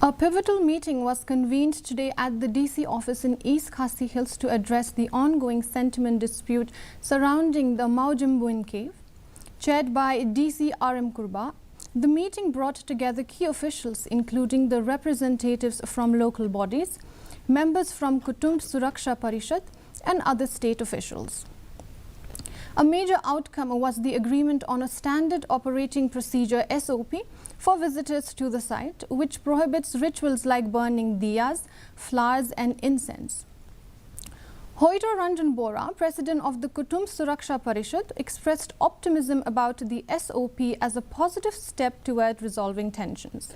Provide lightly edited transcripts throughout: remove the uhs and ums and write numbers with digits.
A pivotal meeting was convened today at the DC office in East Khasi Hills to address the ongoing sentiment dispute surrounding the Mawjymbuiñ cave. Chaired by DC RM Kurba, the meeting brought together key officials including the representatives from local bodies, members from Kutumb Suraksha Parishad and other state officials. A major outcome was the agreement on a standard operating procedure SOP for visitors to the site, which prohibits rituals like burning diyas, flowers and incense. Hoito Ranjan Bora, president of the Kutumb Suraksha Parishad, expressed optimism about the SOP as a positive step toward resolving tensions.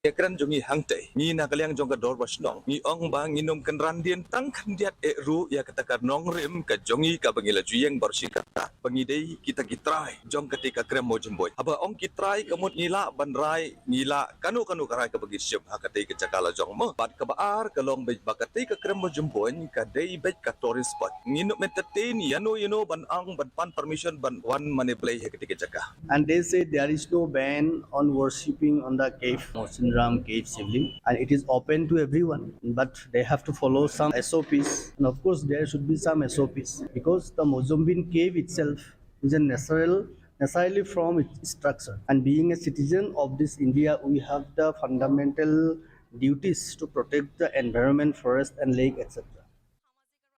Ekran jongi hangte ni nakaliang jongga dor basnong ni ong bang inom kan randian tang kandiat ru ya katakar nong rem ka jongi ka bangila juyeng barsikata pangidei kita kitrai jong ketika krem Mawjymbuiñ aba ong kitrai kamut ngila banrai ngila kanu karai ka bagi syem hakatei ka cakala jong mo bat ka baar ka long bej bakatei ka krem Mawjymbuiñ ka dei bej ka tourist spot ngino metetain yano ban ang ban pan permission ban wan mane play ketika caka. And they say there is no ban on worshipping on the cave cave sibling, and it is open to everyone, but they have to follow some SOPs, and of course there should be some SOPs because the Mawjymbuiñ cave itself is a necessarily from its structure, and being a citizen of this India, we have the fundamental duties to protect the environment, forest and lake, etc.